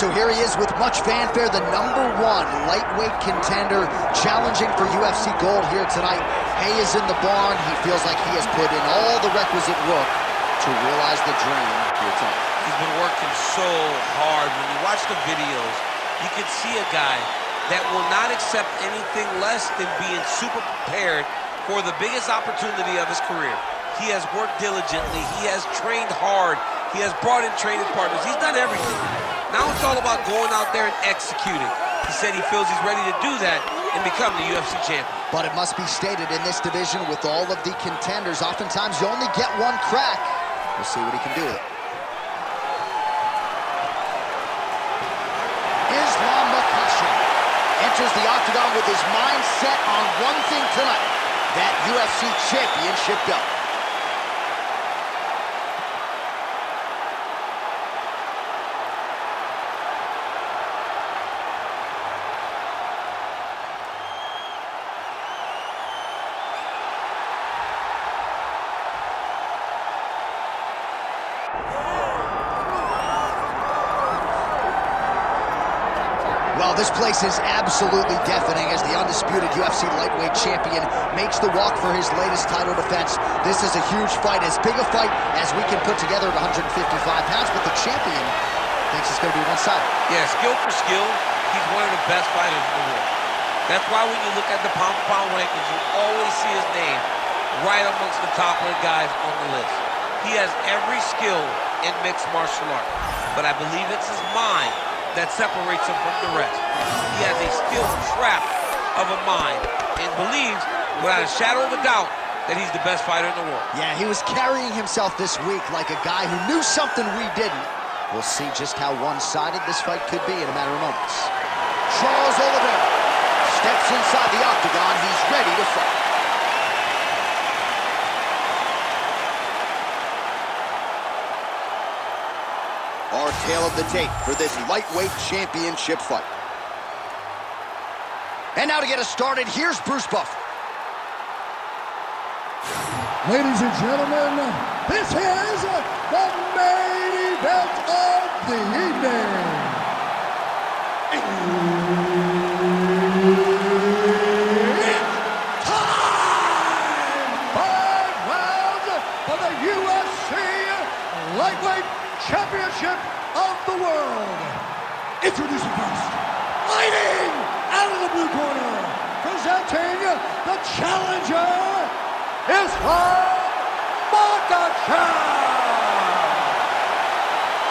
so here he is with much fanfare, the #1 lightweight contender, challenging for UFC gold here tonight. Hay is in the barn. He feels like he has put in all the requisite work to realize the dream here tonight. He's been working so hard. When you watch the videos, you can see a guy that will not accept anything less than being super prepared for the biggest opportunity of his career. He has worked diligently. He has trained hard. He has brought in training partners. He's done everything. Now it's all about going out there and executing. He said he feels he's ready to do that and become the UFC champion. But it must be stated, in this division with all of the contenders, oftentimes you only get one crack. We'll see what he can do with it. Makhachev enters the octagon with his mind set on one thing tonight, that UFC championship belt. Well, this place is absolutely deafening as the undisputed UFC lightweight champion makes the walk for his latest title defense. This is a huge fight, as big a fight as we can put together at 155 pounds, but the champion thinks it's going to be one-sided. Yeah, skill for skill, he's one of the best fighters in the world. That's why when you look at the pound-for-pound rankings, you always see his name right amongst the top of the guys on the list. He has every skill in mixed martial art, but I believe it's his mind that separates him from the rest. He has a skill trap of a mind and believes, without a shadow of a doubt, that he's the best fighter in the world. Yeah, he was carrying himself this week like a guy who knew something we didn't. We'll see just how one-sided this fight could be in a matter of moments. Charles Oliveira steps inside the octagon. He's ready to fight. Our tale of the tape for this lightweight championship fight. And now to get us started, here's Bruce Buffer. Ladies and gentlemen, this is the main event of the evening. It's time! 5 rounds for the UFC lightweight championship of the world. Introducing first, fighting out of the blue corner, presenting the challenger, Makhachev.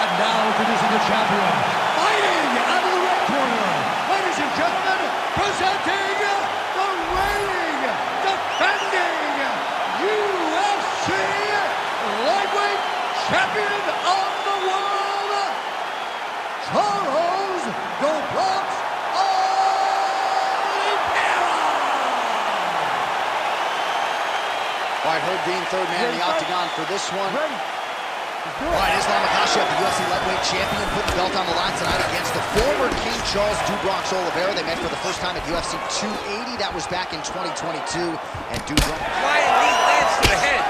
And now introducing the champion, fighting out of the red corner, ladies and gentlemen, presenting the reigning, defending UFC lightweight champion of the world, Charles Oliveira. All right, Herb Dean, third man in the octagon for this one. All right, Makhachev, the UFC lightweight champion, put the belt on the line tonight against the former King Charles "Dubronx" Oliveira. They met for the first time at UFC 280. That was back in 2022. And Dubronx... Flying knee lands to the head.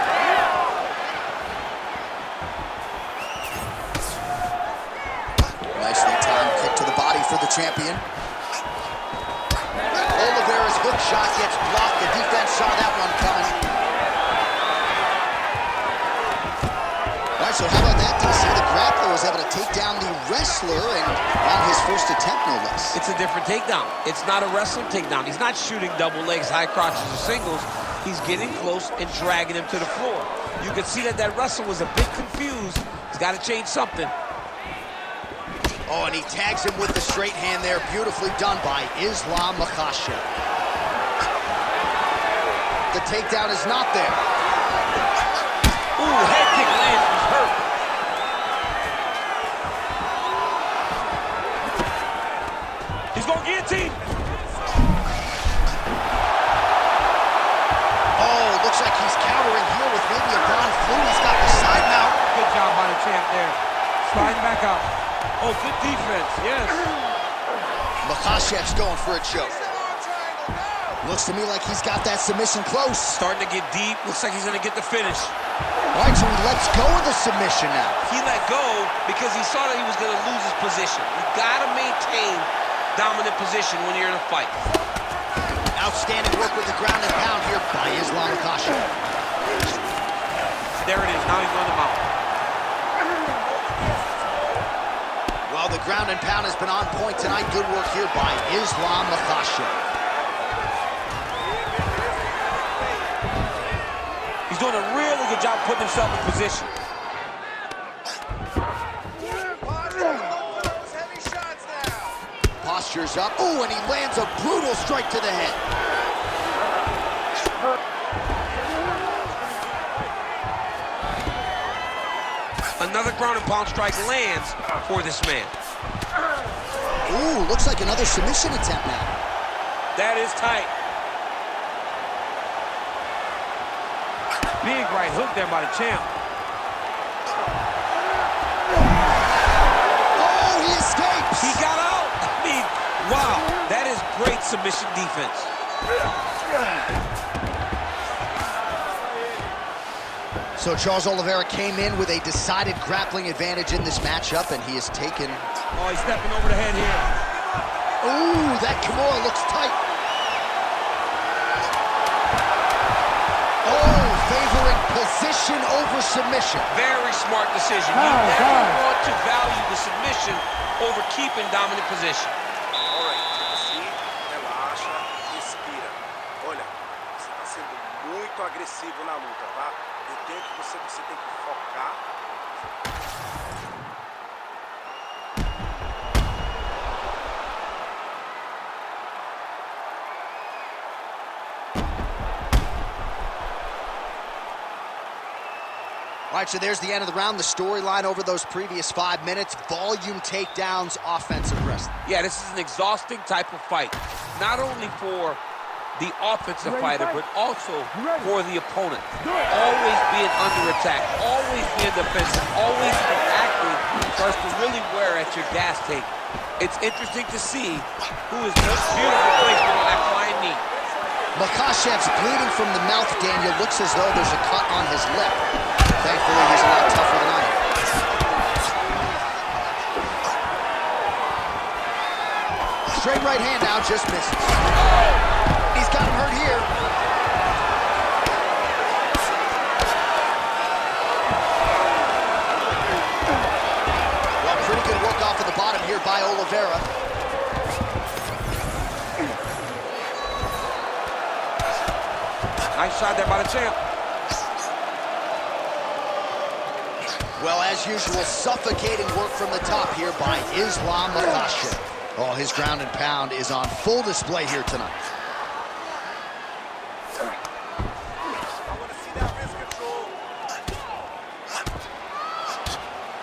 Nicely timed kick to the body for the champion. Oliveira's hook shot gets blocked. The defense saw that one coming. All right, so how about that, DC? The grappler was able to take down the wrestler, and on his first attempt, no less. It's a different takedown. It's not a wrestling takedown. He's not shooting double legs, high crotches, or singles. He's getting close and dragging him to the floor. You can see that that wrestler was a bit confused. He's got to change something. Oh, and he tags him with the straight hand there. Beautifully done by Makhachev. The takedown is not there. Ooh, head kick lands. He's hurt. He's going to guillotine. Oh, looks like he's countering here with maybe a Von Flu. He's got the side mount. Good job by the champ there. Sliding back out. Oh, good defense, yes. Makhachev's going for a choke. Looks to me like he's got that submission close. Starting to get deep. Looks like he's going to get the finish. All right, so he lets go of the submission now. He let go because he saw that he was going to lose his position. You got to maintain dominant position when you're in a fight. Outstanding work with the ground and pound here by Islam Makhachev. There it is. Now he's on the mount. Well, the ground and pound has been on point tonight. Good work here by Islam Makhachev. He's doing a really good job putting himself in position. Posture's up. Ooh, and he lands a brutal strike to the head. Another ground and pound strike lands for this man. Ooh, looks like another submission attempt now. That is tight. Big right hook there by the champ. Oh, he escapes. He got out. I mean, wow, that is great submission defense. So Charles Oliveira came in with a decided grappling advantage in this matchup, and he has taken... Oh, he's stepping over the head here. Ooh, that Kimura looks tight. Oh, favoring position over submission. Very smart decision. You never want to value the submission over keeping dominant position. Alright, tipo assim, relaxa, respira. Olha, você está sendo muito agressivo na luta, tá? Eu tenho que você tem que focar. All right, so there's the end of the round. The storyline over those previous 5 minutes, volume takedowns, offensive wrestling. Yeah, this is an exhausting type of fight. Not only for the offensive fighter, but also for the opponent. Always being under attack, always being defensive, always reacting starts to really wear at your gas tank. It's interesting to see who is most beautiful placement on that flying knee. Makhachev's bleeding from the mouth, Daniel. Looks as though there's a cut on his lip. Thankfully, he's a lot tougher than I am. Straight right hand now, just misses. He's got him hurt here. Well, pretty good work off of the bottom here by Oliveira. Nice shot there by the champ. Well, as usual, suffocating work from the top here by Islam Makhachev. Oh, his ground and pound is on full display here tonight.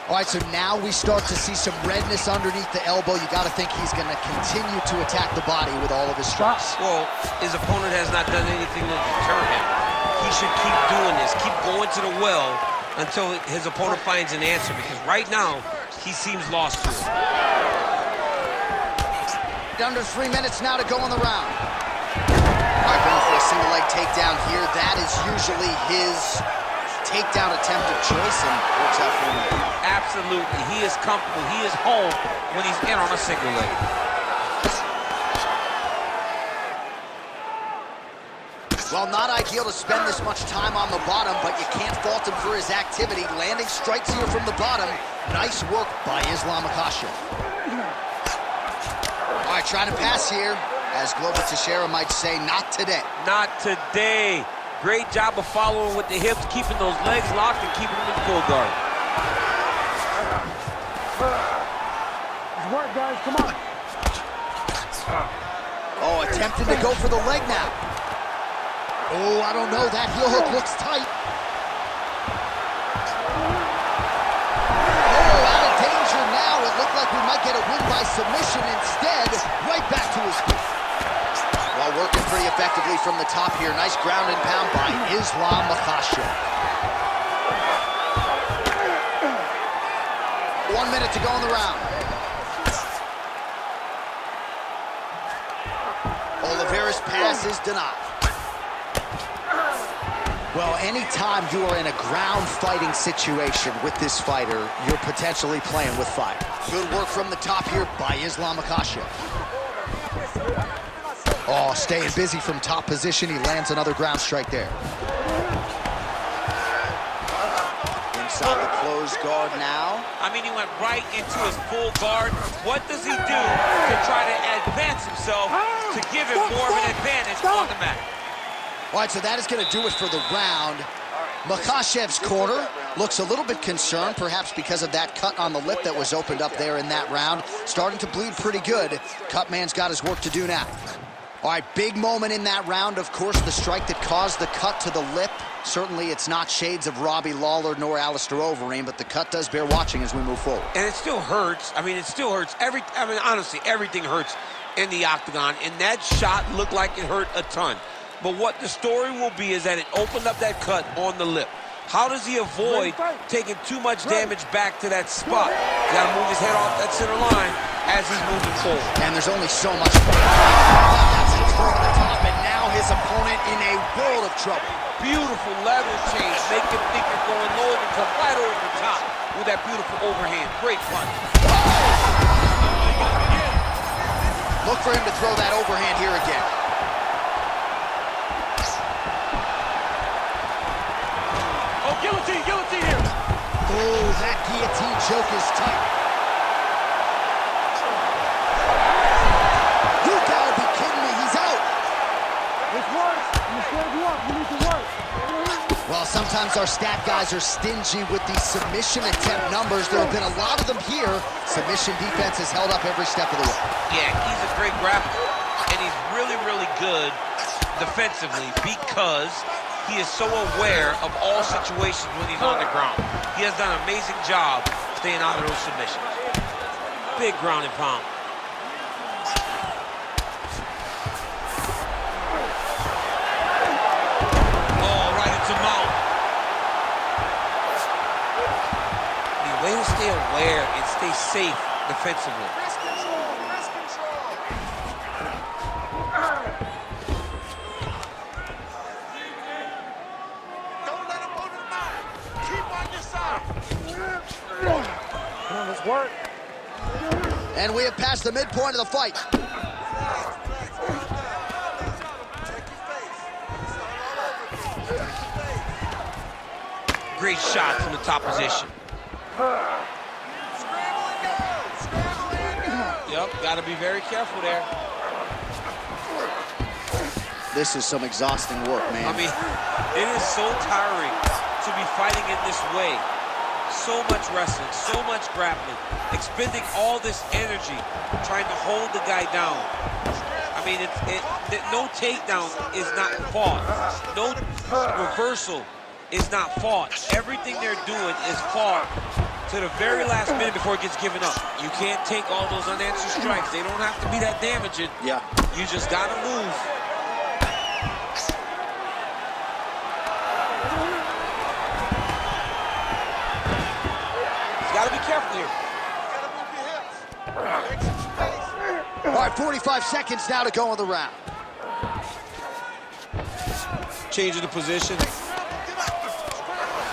All right, so now we start to see some redness underneath the elbow. You got to think he's going to continue to attack the body with all of his strikes. Well, his opponent has not done anything to deter him. He should keep doing this, keep going to the well until his opponent finds an answer, because right now, he seems lost to it. Under 3 minutes now to go in the round. All right, going for a single leg takedown here. That is usually his takedown attempt of choice, and works out for him. Absolutely. He is comfortable. He is home when he's in on a single leg. Well, not ideal to spend this much time on the bottom, but you can't fault him for his activity. Landing strikes here from the bottom. Nice work by Islam Makhachev. All right, trying to pass here. As Glover Teixeira might say, not today. Not today. Great job of following with the hips, keeping those legs locked and keeping them in full guard. Good work, guys. Come on. Oh, attempting to go for the leg now. Oh, I don't know. That heel hook looks tight. Oh, out of danger now. It looked like we might get a win by submission. Instead, right back to his feet. Well, working pretty effectively from the top here. Nice ground and pound by Islam Makhachev. 1 minute to go in the round. Oliveira's pass is denied. Well, anytime you are in a ground fighting situation with this fighter, you're potentially playing with fire. Good work from the top here by Islam Makhachev. Oh, staying busy from top position. He lands another ground strike there. Inside the closed guard now. I mean, he went right into his full guard. What does he do to try to advance himself to give him more of an advantage on the mat? All right, so that is going to do it for the round. Makhachev's corner looks a little bit concerned, perhaps because of that cut on the lip that was opened up there in that round. Starting to bleed pretty good. Cut man's got his work to do now. All right, big moment in that round, of course, the strike that caused the cut to the lip. Certainly, it's not shades of Robbie Lawler nor Alistair Overeem, but the cut does bear watching as we move forward. And it still hurts. I mean, it still hurts. Honestly, everything hurts in the octagon, and that shot looked like it hurt a ton. But what the story will be is that it opened up that cut on the lip. How does he avoid taking too much damage back to that spot? He's got to move his head off that center line as he's moving forward. And there's only so much. That's it over the top, and now his opponent in a world of trouble. Beautiful level change. Make him think you're going low and come right over the top with that beautiful overhand. Great punch. Look for him to throw that overhand here again. Oh, guillotine here. Oh, that guillotine choke is tight. You gotta be kidding me, he's out. It's work. You stand you up. You need to work. Well, sometimes our stat guys are stingy with the submission attempt numbers. There have been a lot of them here. Submission defense has held up every step of the way. Yeah, he's a great grappler, and he's really, really good defensively because he is so aware of all situations when he's on the ground. He has done an amazing job staying out of those submissions. Big ground and pound. Oh, right into mount. The way to stay aware and stay safe defensively. Wrist control, wrist control. Don't let him go to the mouth. Keep on your side. Come on, let's work. And we have passed the midpoint of the fight. Great shot from the top position. Yep, got to be very careful there. This is some exhausting work, man. I mean, it is so tiring to be fighting in this way. So much wrestling, so much grappling, expending all this energy trying to hold the guy down. I mean, no takedown is not fought. No reversal is not fought. Everything they're doing is fought to the very last minute before it gets given up. You can't take all those unanswered strikes. They don't have to be that damaging. Yeah. You just got to move. Got to be careful here. Gotta move your hips. Make some space. All right, 45 seconds now to go in the round. Changing the position.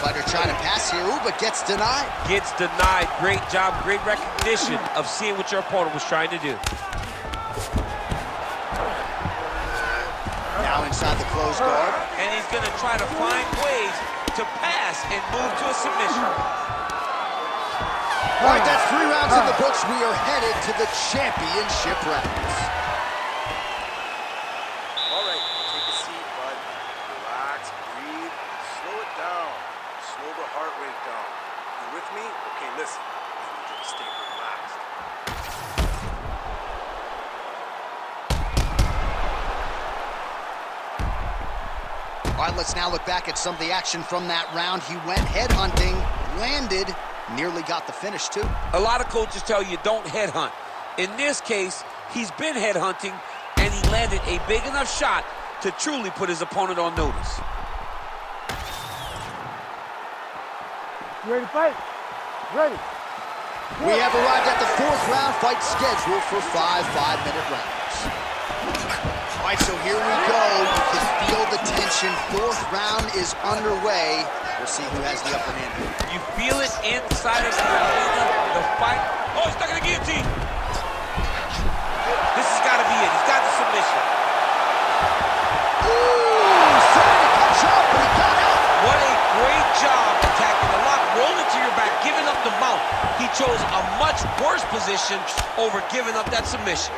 Fighter trying to pass here, ooh, but gets denied. Gets denied. Great job, great recognition of seeing what your opponent was trying to do. Now inside the closed guard. And he's going to try to find ways to pass and move to a submission. All right, that's 3 rounds in the books. We are headed to the championship rounds. All right, take a seat, bud. Relax, breathe, slow it down. Slow the heart rate down. You with me? Okay, listen. I need you to stay relaxed. All right, let's now look back at some of the action from that round. He went headhunting, landed, nearly got the finish, too. A lot of coaches tell you don't headhunt. In this case, he's been headhunting, and he landed a big enough shot to truly put his opponent on notice. You ready to fight? Ready. We have arrived at the 4th round, fight scheduled for 5 5-minute rounds. All right, so here we go. You can feel the tension. Fourth round is underway. We'll see who has the upper hand. You feel it inside of the arena, the fight. Oh, he's stuck in the guillotine. This has got to be it. He's got the submission. Ooh, sorry to cut you off, but he got out. What a great job attacking the lock, rolling to your back, giving up the mount. He chose a much worse position over giving up that submission.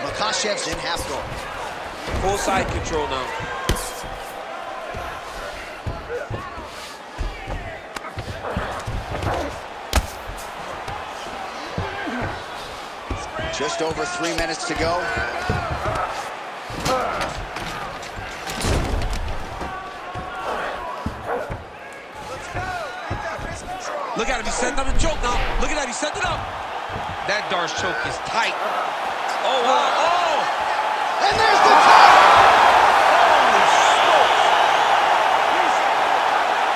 Makhachev's in half guard. Full side control now. Just over 3 minutes to go. Look at him, he's setting up the choke now. Look at that, he's setting it up. That Darce choke is tight. Oh, wow, oh! And there's the tap! Holy smokes!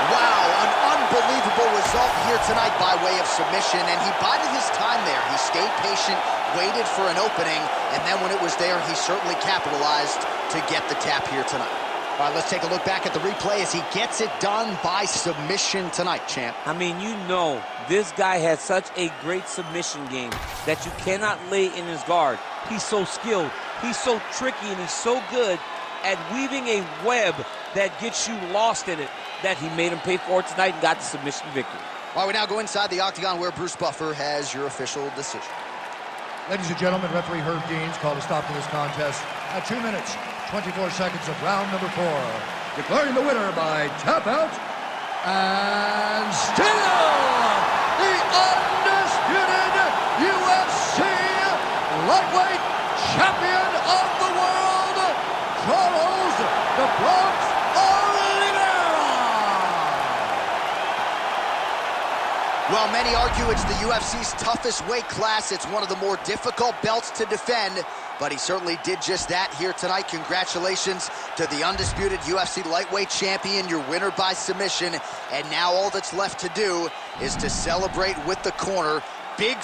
Wow, an unbelievable result here tonight by way of submission, and he bided his time there. He stayed patient, waited for an opening, and then when it was there, he certainly capitalized to get the tap here tonight. All right, let's take a look back at the replay as he gets it done by submission tonight, champ. I mean, you know, this guy has such a great submission game that you cannot lay in his guard. He's so skilled, he's so tricky, and he's so good at weaving a web that gets you lost in it that he made him pay for it tonight and got the submission victory. All right, we now go inside the octagon where Bruce Buffer has your official decision. Ladies and gentlemen, referee Herb Deans called a stop to this contest at 2 minutes, 24 seconds of round number 4. Declaring the winner by tap out, and still the undisputed UFC lightweight champion of the world, Charles the Bronx Oliveira. Well, many argue it's the UFC's toughest weight class. It's one of the more difficult belts to defend, but he certainly did just that here tonight. Congratulations to the undisputed UFC lightweight champion, your winner by submission. And now all that's left to do is to celebrate with the corner. Big